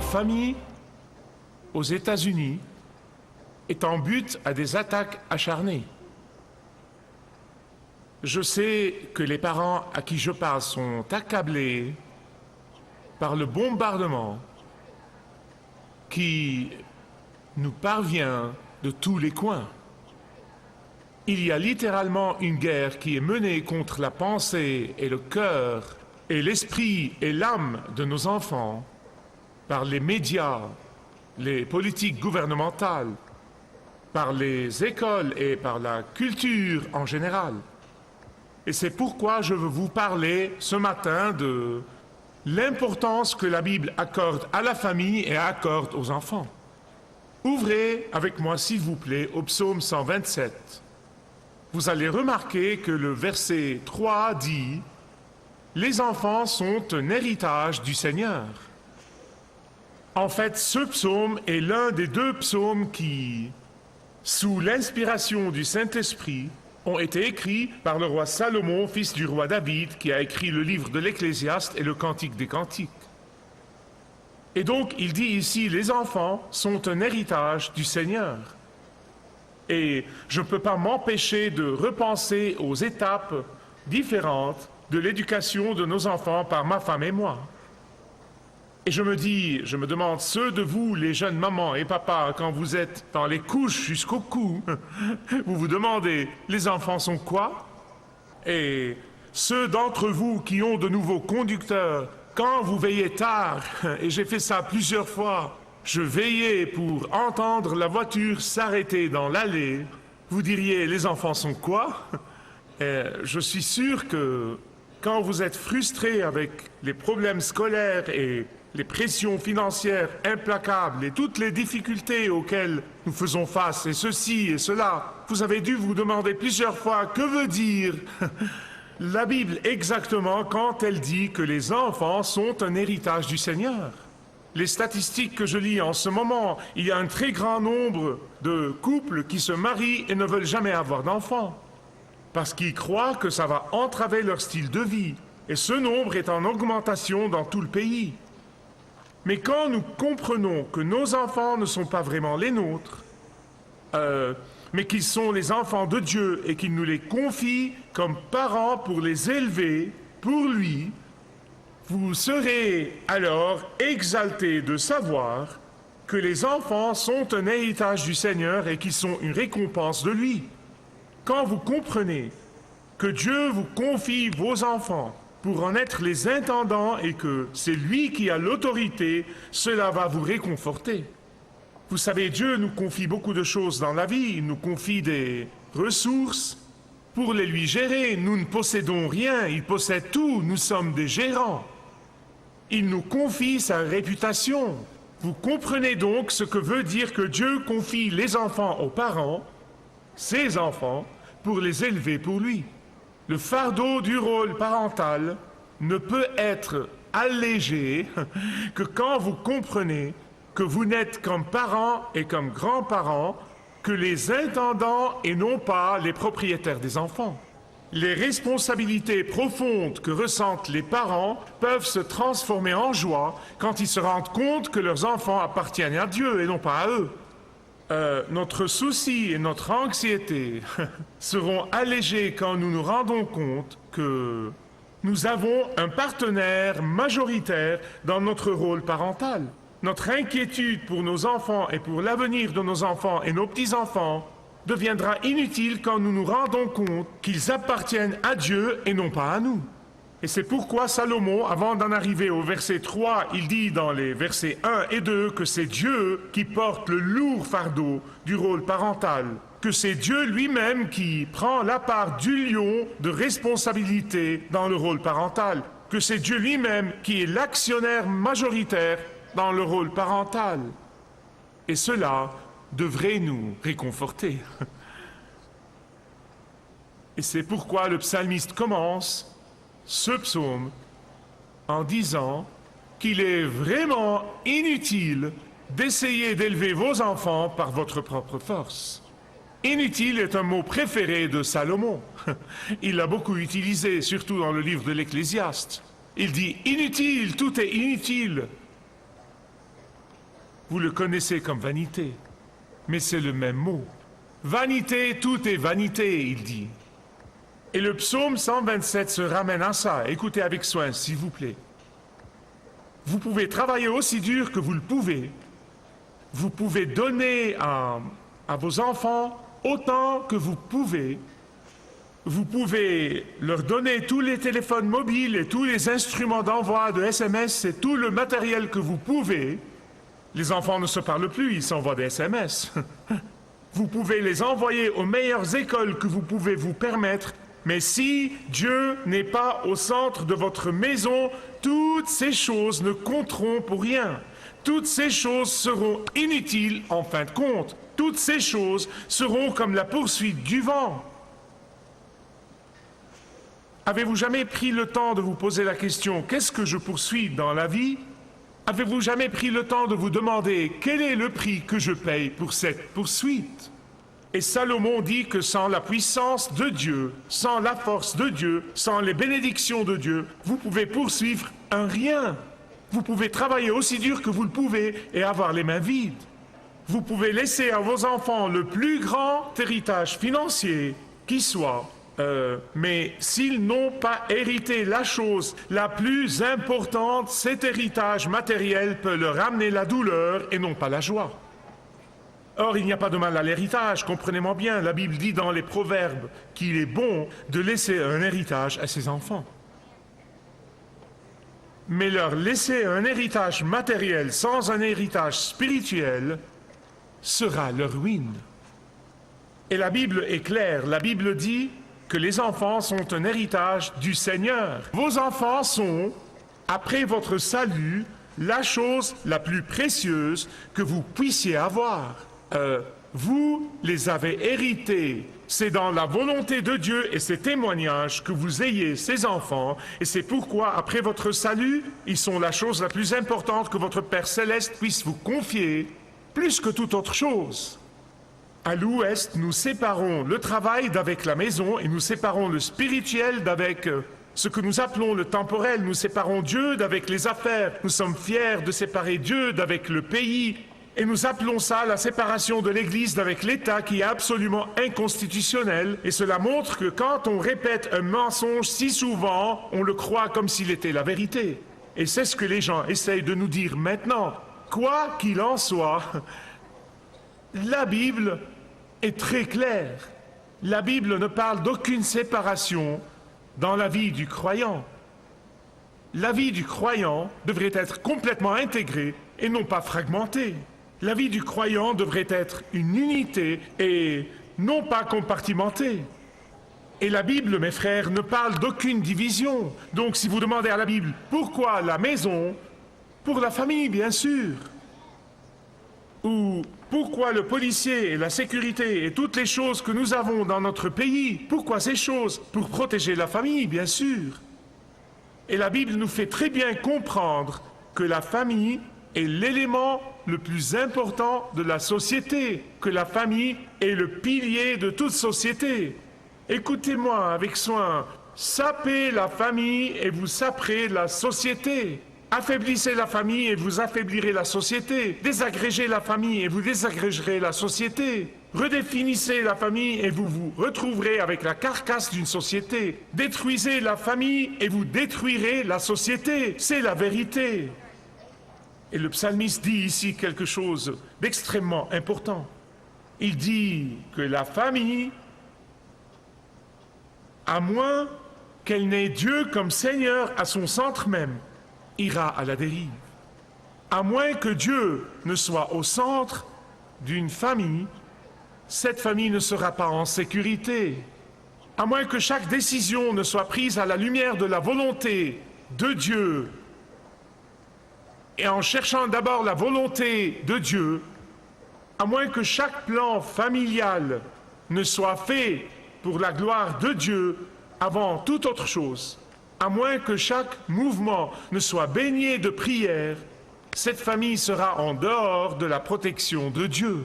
famille aux États-Unis est en but à des attaques acharnées. Je sais que les parents à qui je parle sont accablés par le bombardement qui nous parvient de tous les coins. Il y a littéralement une guerre qui est menée contre la pensée et le cœur et l'esprit et l'âme de nos enfants par les médias, les politiques gouvernementales, par les écoles et par la culture en général. Et c'est pourquoi je veux vous parler ce matin de l'importance que la Bible accorde à la famille et accorde aux enfants. Ouvrez avec moi, s'il vous plaît, au psaume 127. Vous allez remarquer que le verset 3 dit « Les enfants sont un héritage du Seigneur ». En fait, ce psaume est l'un des deux psaumes qui, sous l'inspiration du Saint-Esprit, ont été écrits par le roi Salomon, fils du roi David, qui a écrit le livre de l'Ecclésiaste et le Cantique des Cantiques. Et donc, il dit ici, les enfants sont un héritage du Seigneur. Et je ne peux pas m'empêcher de repenser aux étapes différentes de l'éducation de nos enfants par ma femme et moi. Et je me demande, ceux de vous, les jeunes mamans et papas, quand vous êtes dans les couches jusqu'au cou, vous vous demandez, les enfants sont quoi? Et ceux d'entre vous qui ont de nouveaux conducteurs, quand vous veillez tard, et j'ai fait ça plusieurs fois, je veillais pour entendre la voiture s'arrêter dans l'allée, vous diriez, les enfants sont quoi? Je suis sûr que quand vous êtes frustré avec les problèmes scolaires et les pressions financières implacables et toutes les difficultés auxquelles nous faisons face, et ceci et cela, vous avez dû vous demander plusieurs fois que veut dire la Bible exactement quand elle dit que les enfants sont un héritage du Seigneur. Les statistiques que je lis en ce moment, il y a un très grand nombre de couples qui se marient et ne veulent jamais avoir d'enfants, parce qu'ils croient que ça va entraver leur style de vie, et ce nombre est en augmentation dans tout le pays. Mais quand nous comprenons que nos enfants ne sont pas vraiment les nôtres, mais qu'ils sont les enfants de Dieu et qu'il nous les confie comme parents pour les élever pour lui, vous serez alors exaltés de savoir que les enfants sont un héritage du Seigneur et qu'ils sont une récompense de lui. Quand vous comprenez que Dieu vous confie vos enfants pour en être les intendants et que c'est lui qui a l'autorité, cela va vous réconforter. Vous savez, Dieu nous confie beaucoup de choses dans la vie, il nous confie des ressources pour les lui gérer. Nous ne possédons rien, il possède tout, nous sommes des gérants. Il nous confie sa réputation. Vous comprenez donc ce que veut dire que Dieu confie les enfants aux parents, ses enfants, pour les élever pour lui. Le fardeau du rôle parental ne peut être allégé que quand vous comprenez que vous n'êtes comme parents et comme grands-parents que les intendants et non pas les propriétaires des enfants. Les responsabilités profondes que ressentent les parents peuvent se transformer en joie quand ils se rendent compte que leurs enfants appartiennent à Dieu et non pas à eux. Notre souci et notre anxiété seront allégés quand nous nous rendons compte que nous avons un partenaire majoritaire dans notre rôle parental. Notre inquiétude pour nos enfants et pour l'avenir de nos enfants et nos petits-enfants deviendra inutile quand nous nous rendons compte qu'ils appartiennent à Dieu et non pas à nous. Et c'est pourquoi Salomon, avant d'en arriver au verset 3, il dit dans les versets 1 et 2 que c'est Dieu qui porte le lourd fardeau du rôle parental, que c'est Dieu lui-même qui prend la part du lion de responsabilité dans le rôle parental, que c'est Dieu lui-même qui est l'actionnaire majoritaire dans le rôle parental. Et cela devrait nous réconforter. Et c'est pourquoi le psalmiste commence ce psaume en disant qu'il est vraiment inutile d'essayer d'élever vos enfants par votre propre force. Inutile est un mot préféré de Salomon. Il l'a beaucoup utilisé, surtout dans le livre de l'Ecclésiaste. Il dit inutile, tout est inutile. Vous le connaissez comme vanité, mais c'est le même mot. Vanité, tout est vanité, il dit. Et le psaume 127 se ramène à ça. Écoutez avec soin, s'il vous plaît. Vous pouvez travailler aussi dur que vous le pouvez. Vous pouvez donner à vos enfants autant que vous pouvez. Vous pouvez leur donner tous les téléphones mobiles et tous les instruments d'envoi de SMS et tout le matériel que vous pouvez. Les enfants ne se parlent plus, ils s'envoient des SMS. Vous pouvez les envoyer aux meilleures écoles que vous pouvez vous permettre, mais si Dieu n'est pas au centre de votre maison, toutes ces choses ne compteront pour rien. Toutes ces choses seront inutiles en fin de compte. Toutes ces choses seront comme la poursuite du vent. Avez-vous jamais pris le temps de vous poser la question « Qu'est-ce que je poursuis dans la vie ?» Avez-vous jamais pris le temps de vous demander « Quel est le prix que je paye pour cette poursuite ?» Et Salomon dit que sans la puissance de Dieu, sans la force de Dieu, sans les bénédictions de Dieu, vous pouvez poursuivre un rien. Vous pouvez travailler aussi dur que vous le pouvez et avoir les mains vides. Vous pouvez laisser à vos enfants le plus grand héritage financier qui soit, mais s'ils n'ont pas hérité la chose la plus importante, cet héritage matériel peut leur amener la douleur et non pas la joie. Or, il n'y a pas de mal à l'héritage, comprenez-moi bien, la Bible dit dans les Proverbes qu'il est bon de laisser un héritage à ses enfants. Mais leur laisser un héritage matériel sans un héritage spirituel sera leur ruine. Et la Bible est claire, la Bible dit que les enfants sont un héritage du Seigneur. Vos enfants sont, après votre salut, la chose la plus précieuse que vous puissiez avoir. Vous les avez hérités. C'est dans la volonté de Dieu et ses témoignages que vous ayez ces enfants. Et c'est pourquoi, après votre salut, ils sont la chose la plus importante que votre Père Céleste puisse vous confier, plus que toute autre chose. À l'Ouest, nous séparons le travail d'avec la maison et nous séparons le spirituel d'avec ce que nous appelons le temporel. Nous séparons Dieu d'avec les affaires. Nous sommes fiers de séparer Dieu d'avec le pays. Et nous appelons ça la séparation de l'Église d'avec l'État qui est absolument inconstitutionnel. Et cela montre que quand on répète un mensonge si souvent, on le croit comme s'il était la vérité. Et c'est ce que les gens essayent de nous dire maintenant. Quoi qu'il en soit, la Bible est très claire. La Bible ne parle d'aucune séparation dans la vie du croyant. La vie du croyant devrait être complètement intégrée et non pas fragmentée. La vie du croyant devrait être une unité et non pas compartimentée. Et la Bible, mes frères, ne parle d'aucune division. Donc si vous demandez à la Bible, pourquoi la maison? Pour la famille, bien sûr. Ou pourquoi le policier et la sécurité et toutes les choses que nous avons dans notre pays? Pourquoi ces choses? Pour protéger la famille, bien sûr. Et la Bible nous fait très bien comprendre que la famille est l'élément le plus important de la société, que la famille est le pilier de toute société. Écoutez-moi avec soin, sapez la famille et vous saperez la société. Affaiblissez la famille et vous affaiblirez la société. Désagrégez la famille et vous désagrégerez la société. Redéfinissez la famille et vous vous retrouverez avec la carcasse d'une société. Détruisez la famille et vous détruirez la société. C'est la vérité. Et le psalmiste dit ici quelque chose d'extrêmement important. Il dit que la famille, à moins qu'elle n'ait Dieu comme Seigneur à son centre même, ira à la dérive. À moins que Dieu ne soit au centre d'une famille, cette famille ne sera pas en sécurité. À moins que chaque décision ne soit prise à la lumière de la volonté de Dieu, et en cherchant d'abord la volonté de Dieu, à moins que chaque plan familial ne soit fait pour la gloire de Dieu avant toute autre chose, à moins que chaque mouvement ne soit baigné de prière, cette famille sera en dehors de la protection de Dieu.